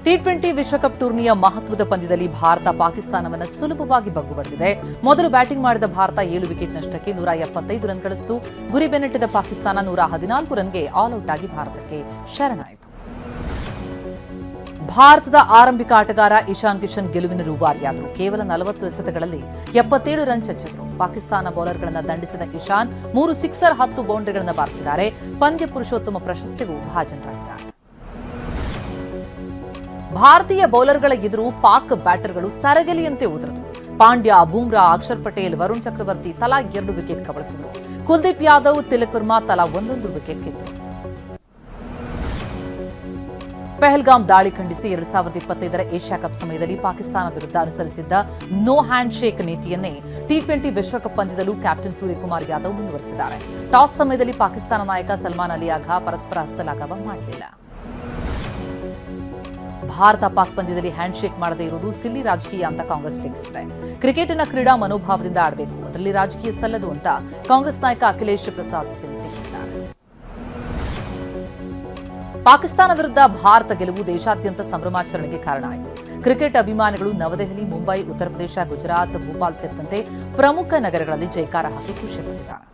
T20 ವಿಶ್ವಕಪ್ ಟೂರ್ನಿಯ ಮಹತ್ವದ ಪಂದ್ಯದಲ್ಲಿ ಭಾರತ ಪಾಕಿಸ್ತಾನವನ್ನು ಸುಲಭವಾಗಿ ಬಗ್ಗು ಬಡಿದಿದೆ. ಮೊದಲು ಬ್ಯಾಟಿಂಗ್ ಮಾಡಿದ ಭಾರತ 7 ವಿಕೆಟ್ ನಷ್ಟಕ್ಕೆ 175 ರನ್ ಗಳಿಸಿತು. ಗುರಿ ಬೆನ್ನಟ್ಟಿದ ಪಾಕಿಸ್ತಾನ 114 ರನ್ಗೆ ಆಲ್ಔಟ್ ಆಗಿ ಭಾರತಕ್ಕೆ ಶರಣಾಯಿತು. ಭಾರತದ ಆರಂಭಿಕ ಆಟಗಾರ ಇಶಾನ್ ಕಿಶನ್ ಗೆಲುವಿನ ರೂವಾರಿಯಾದರು. ಕೇವಲ 40 ಎಸೆತಗಳಲ್ಲಿ 77 ರನ್ ಚಚ್ಚಿದ್ರು. ಪಾಕಿಸ್ತಾನ ಬೌಲರ್ಗಳನ್ನು ದಂಡಿಸಿದ ಇಶಾನ್ 3 ಸಿಕ್ಸರ್ 10 ಬೌಂಡರಿಗಳನ್ನು ಬಾರಿಸಿದ್ದಾರೆ. ಪಂದ್ಯ ಪುರುಷೋತ್ತಮ ಪ್ರಶಸ್ತಿಗೂ ಭಾಜನರಾಗಿದ್ದಾರೆ. ಭಾರತೀಯ ಬೌಲರ್ಗಳ ಎದುರು ಪಾಕ್ ಬ್ಯಾಟರ್ಗಳು ತರಗೆಲೆಯಂತೆ ಉದುರಿದರು. ಪಾಂಡ್ಯ, ಬೂಮ್ರಾ, ಅಕ್ಷರ್ ಪಟೇಲ್, ವರುಣ್ ಚಕ್ರವರ್ತಿ ತಲಾ 2 ವಿಕೆಟ್ ಕಬಳಿಸಿದರು. ಕುಲ್ದೀಪ್ ಯಾದವ್, ತಿಲಕ್ ವರ್ಮಾ ತಲಾ 1 ವಿಕೆಟ್ ಗೆದ್ದರು. ಪಹಲ್ಗಾಮ್ ದಾಳಿ ಖಂಡಿಸಿ 2025ರ ಏಷ್ಯಾ ಕಪ್ ಸಮಯದಲ್ಲಿ ಪಾಕಿಸ್ತಾನ ವಿರುದ್ಧ ಅನುಸರಿಸಿದ್ದ ನೋ ಹ್ಯಾಂಡ್ ಶೇಕ್ ನೀತಿಯನ್ನೇ ಟಿ20 ವಿಶ್ವಕಪ್ ಪಂದ್ಯದಲ್ಲೂ ಕ್ಯಾಪ್ಟನ್ ಸೂರ್ಯಕುಮಾರ್ ಯಾದವ್ ಮುಂದುವರೆಸಿದ್ದಾರೆ. ಟಾಸ್ ಸಮಯದಲ್ಲಿ ಪಾಕಿಸ್ತಾನ ನಾಯಕ ಸಲ್ಮಾನ್ ಅಲಿ ಆಗಾ ಪರಸ್ಪರ ಹಸ್ತಲಾಘವ ಮಾಡಲಿಲ್ಲ. ಭಾರತ ಪಾಕ್ ಪಂದ್ಯದಲ್ಲಿ ಹ್ಯಾಂಡ್ ಶೇಕ್ ಮಾಡದೇ ಇರುವುದು ಸಿಲ್ಲಿ ರಾಜಕೀಯ ಅಂತ ಕಾಂಗ್ರೆಸ್ ಟೀಕಿಸಿದೆ. ಕ್ರಿಕೆಟ್ನ ಕ್ರೀಡಾ ಮನೋಭಾವದಿಂದ ಆಡಬೇಕು, ಅದರಲ್ಲಿ ರಾಜಕೀಯ ಸಲ್ಲದು ಅಂತ ಕಾಂಗ್ರೆಸ್ ನಾಯಕ ಅಖಿಲೇಶ್ ಪ್ರಸಾದ್ ಸಿಂಗ್ ಟೀಕಿಸಿದ್ದಾರೆ. ಪಾಕಿಸ್ತಾನ ವಿರುದ್ಧ ಭಾರತ ಗೆಲುವು ದೇಶಾದ್ಯಂತ ಸಂಭ್ರಮಾಚರಣೆಗೆ ಕಾರಣ ಆಯಿತು. ಕ್ರಿಕೆಟ್ ಅಭಿಮಾನಿಗಳು ನವದೆಹಲಿ, ಮುಂಬೈ, ಉತ್ತರ ಪ್ರದೇಶ, ಗುಜರಾತ್, ಭೋಪಾಲ್ ಸೇರಿದಂತೆ ಪ್ರಮುಖ ನಗರಗಳಲ್ಲಿ ಜೈಕಾರ ಹಾಕಿ ಖುಷಿಪಟ್ಟಿದ್ದಾರೆ.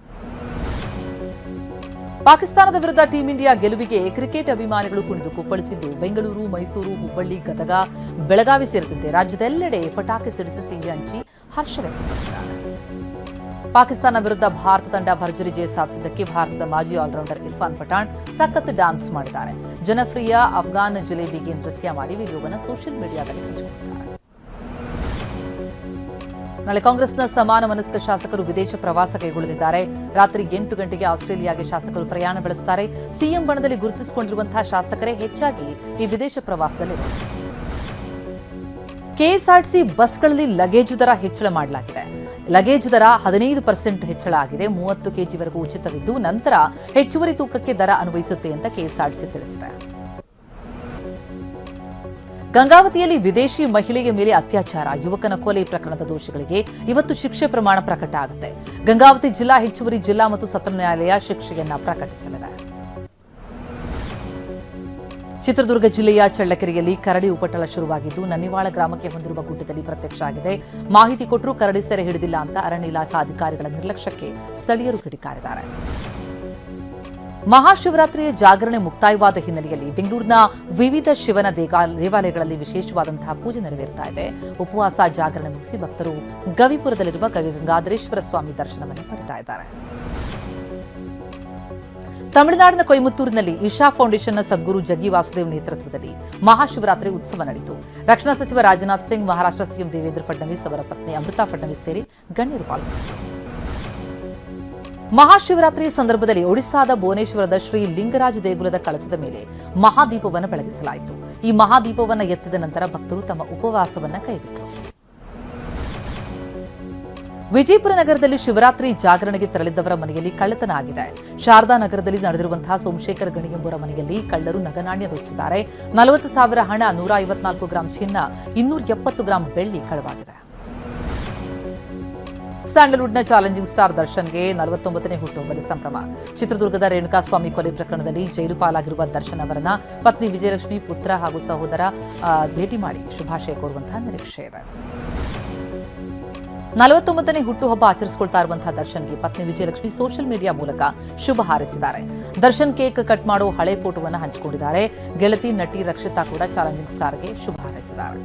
ಪಾಕಿಸ್ತಾನದ ವಿರುದ್ಧ ಟೀಂ ಇಂಡಿಯಾ ಗೆಲುವಿಗೆ ಕ್ರಿಕೆಟ್ ಅಭಿಮಾನಿಗಳು ಕುಣಿದು ಕುಪ್ಪಳಿಸಿದ್ದು ಬೆಂಗಳೂರು, ಮೈಸೂರು, ಹುಬ್ಬಳ್ಳಿ, ಗದಗ, ಬೆಳಗಾವಿ ಸೇರಿದಂತೆ ರಾಜ್ಯದೆಲ್ಲೆಡೆ ಪಟಾಕಿ ಸಿಡಿಸಿ ಸಿಹಿ ಹಂಚಿ ಹರ್ಷ ವ್ಯಕ್ತಪಡಿಸಿದ್ದಾರೆ. ಪಾಕಿಸ್ತಾನ ವಿರುದ್ಧ ಭಾರತ ತಂಡ ಭರ್ಜರಿ ಜಯ ಸಾಧಿಸಿದ್ದಕ್ಕೆ ಭಾರತದ ಮಾಜಿ ಆಲ್ರೌಂಡರ್ ಇರ್ಫಾನ್ ಪಠಾಣ್ ಸಖತ್ ಡ್ಯಾನ್ಸ್ ಮಾಡಿದ್ದಾರೆ. ಜನಪ್ರಿಯ ಅಫ್ಘಾನ್ ಜಲೇಬಿಗೆ ನೃತ್ಯ ಮಾಡಿ ವಿಡಿಯೋವನ್ನು ಸೋಷಿಯಲ್ ಮೀಡಿಯಾದಲ್ಲಿ ಹಂಚಿಕೊಂಡಿದ್ದಾರೆ. ನಾಳೆ ಕಾಂಗ್ರೆಸ್ನ ಸಮಾನ ಮನಸ್ಕ ಶಾಸಕರು ವಿದೇಶ ಪ್ರವಾಸ ಕೈಗೊಳ್ಳಲಿದ್ದಾರೆ. ರಾತ್ರಿ 8 ಗಂಟೆಗೆ ಆಸ್ಟ್ರೇಲಿಯಾಗೆ ಶಾಸಕರು ಪ್ರಯಾಣ ಬೆಳೆಸುತ್ತಾರೆ. ಸಿಎಂ ಬಣದಲ್ಲಿ ಗುರುತಿಸಿಕೊಂಡಿರುವಂತಹ ಶಾಸಕರೇ ಹೆಚ್ಚಾಗಿ ಈ ವಿದೇಶ ಪ್ರವಾಸದಲ್ಲಿರುವರು. ಕೆಎಸ್ಆರ್ಟಿಸಿ ಬಸ್ಗಳಲ್ಲಿ ಲಗೇಜು ದರ ಹೆಚ್ಚಳ ಮಾಡಲಾಗಿದೆ. ಲಗೇಜ್ ದರ 15% ಹೆಚ್ಚಳ ಆಗಿದೆ. 30 ಕೆಜಿವರೆಗೂ ಉಚಿತವಿದ್ದು ನಂತರ ಹೆಚ್ಚುವರಿ ತೂಕಕ್ಕೆ ದರ ಅನ್ವಯಿಸುತ್ತೆ ಅಂತ ಕೆಎಸ್ಆರ್ಟಿಸಿ ತಿಳಿಸಿದೆ. ಗಂಗಾವತಿಯಲ್ಲಿ ವಿದೇಶಿ ಮಹಿಳೆಯ ಮೇಲೆ ಅತ್ಯಾಚಾರ, ಯುವಕನ ಕೊಲೆ ಪ್ರಕರಣದ ದೋಷಿಗಳಿಗೆ ಇವತ್ತು ಶಿಕ್ಷೆ ಪ್ರಮಾಣ ಪ್ರಕಟ ಆಗುತ್ತೆ. ಗಂಗಾವತಿ ಜಿಲ್ಲಾ ಹೆಚ್ಚುವರಿ ಜಿಲ್ಲಾ ಮತ್ತು ಸತ್ರ ನ್ಯಾಯಾಲಯ ಶಿಕ್ಷೆಯನ್ನ ಪ್ರಕಟಿಸಲಿದೆ. ಚಿತ್ರದುರ್ಗ ಜಿಲ್ಲೆಯ ಚಳ್ಳಕೆರೆಯಲ್ಲಿ ಕರಡಿ ಉಪಟಳ ಶುರುವಾಗಿದ್ದು ನನ್ನಿವಾಳ ಗ್ರಾಮಕ್ಕೆ ಹೊಂದಿರುವ ಗುಡ್ಡದಲ್ಲಿ ಪ್ರತ್ಯಕ್ಷ ಆಗಿದೆ. ಮಾಹಿತಿ ಕೊಟ್ಟರೂ ಕರಡಿ ಸೆರೆ ಹಿಡಿದಿಲ್ಲ ಅಂತ ಅರಣ್ಯ ಇಲಾಖಾ ಅಧಿಕಾರಿಗಳ ನಿರ್ಲಕ್ಷ್ಯಕ್ಕೆ ಸ್ಥಳೀಯರು ಕಿಡಿಕಾರಿದ್ದಾರೆ. ಮಹಾಶಿವರಾತ್ರಿಯ ಜಾಗರಣೆ ಮುಕ್ತಾಯವಾದ ಹಿನ್ನೆಲೆಯಲ್ಲಿ ಬೆಂಗಳೂರಿನ ವಿವಿಧ ಶಿವನ ದೇವಾಲಯಗಳಲ್ಲಿ ವಿಶೇಷವಾದಂತಹ ಪೂಜೆ ನೆರವೇರ್ತಾ ಇದೆ. ಉಪವಾಸ ಜಾಗರಣೆ ಮುಗಿಸಿ ಭಕ್ತರು ಗವಿಪುರದಲ್ಲಿರುವ ಗಂಗಾಧರೇಶ್ವರ ಸ್ವಾಮಿ ದರ್ಶನವನ್ನು ಪಡೆತಾ ಇದ್ದಾರೆ. ತಮಿಳುನಾಡಿನ ಕೊಯಮತ್ತೂರಿನಲ್ಲಿ ಇಶಾ ಫೌಂಡೇಶನ್ನ ಸದ್ಗುರು ಜಗ್ಗಿ ವಾಸುದೇವ್ ನೇತೃತ್ವದಲ್ಲಿ ಮಹಾಶಿವರಾತ್ರಿ ಉತ್ಸವ ನಡೆಯಿತು. ರಕ್ಷಣಾ ಸಚಿವ ರಾಜನಾಥ್ ಸಿಂಗ್, ಮಹಾರಾಷ್ಟ್ರ ಸಿಎಂ ದೇವೇಂದ್ರ ಫಡ್ನವೀಸ್, ಅವರ ಪತ್ನಿ ಅಮೃತಾ ಫಡ್ನವೀಸ್ ಸೇರಿ ಗಣ್ಯರು ಪಾಲ್ಗೊಂಡಿದ್ದರು. ಮಹಾಶಿವರಾತ್ರಿ ಸಂದರ್ಭದಲ್ಲಿ ಒಡಿಶಾದ ಭುವನೇಶ್ವರದ ಶ್ರೀ ಲಿಂಗರಾಜ ದೇಗುಲದ ಕಳಸದ ಮೇಲೆ ಮಹಾದೀಪವನ್ನು ಬೆಳಗಿಸಲಾಯಿತು. ಈ ಮಹಾದೀಪವನ್ನು ಎತ್ತಿದ ನಂತರ ಭಕ್ತರು ತಮ್ಮ ಉಪವಾಸವನ್ನು ಕೈಬಿಟ್ಟರು. ವಿಜಯಪುರ ನಗರದಲ್ಲಿ ಶಿವರಾತ್ರಿ ಜಾಗರಣೆಗೆ ತೆರಳಿದ್ದವರ ಮನೆಯಲ್ಲಿ ಕಳ್ಳತನ ಆಗಿದೆ. ಶಾರದಾ ನಗರದಲ್ಲಿ ನಡೆದಿರುವಂತಹ ಸೋಮಶೇಖರ್ ಗಣಿಗೆಂಬುವರ ಮನೆಯಲ್ಲಿ ಕಳ್ಳರು ನಗನಾಣ್ಯ ದೋಚಿದ್ದಾರೆ. 40,000 ಹಣ, 154 ಗ್ರಾಂ ಚಿನ್ನ, 270 ಗ್ರಾಂ ಬೆಳ್ಳಿ ಕಳವಾಗಿದೆ. ಸ್ಯಾಂಡಲ್ವುಡ್ನ ಚಾಲೆಂಜಿಂಗ್ ಸ್ಟಾರ್ ದರ್ಶನ್ಗೆ 49ನೇ ಹುಟ್ಟುಹಬ್ಬದ ಸಂಭ್ರಮ. ಚಿತ್ರದುರ್ಗದ ರೇಣುಕಾಸ್ವಾಮಿ ಕೊಲೆ ಪ್ರಕರಣದಲ್ಲಿ ಜೈಲು ಪಾಲಾಗಿರುವ ದರ್ಶನ್ ಅವರನ್ನ ಪತ್ನಿ ವಿಜಯಲಕ್ಷ್ಮಿ, ಪುತ್ರ ಹಾಗೂ ಸಹೋದರ ಭೇಟಿ ಮಾಡಿ ಶುಭಾಶಯ ಕೋರುವಂತಹ ನಿರೀಕ್ಷೆ ಇದೆ. 49ನೇ ಹುಟ್ಟುಹಬ್ಬ ಆಚರಿಸಿಕೊಳ್ತಾ ಇರುವಂತಹ ದರ್ಶನ್ಗೆ ಪತ್ನಿ ವಿಜಯಲಕ್ಷ್ಮಿ ಸೋಷಿಯಲ್ ಮೀಡಿಯಾ ಮೂಲಕ ಶುಭ ಹಾರೈಸಿದ್ದಾರೆ. ದರ್ಶನ್ ಕೇಕ್ ಕಟ್ ಮಾಡೋ ಹಳೆ ಫೋಟೋವನ್ನು ಹಂಚಿಕೊಂಡಿದ್ದಾರೆ. ಗೆಳತಿ ನಟಿ ರಕ್ಷಿತಾ ಕೂಡ ಚಾಲೆಂಜಿಂಗ್ ಸ್ಟಾರ್ಗೆ ಶುಭ ಹಾರೈಸಿದ್ದಾರೆ.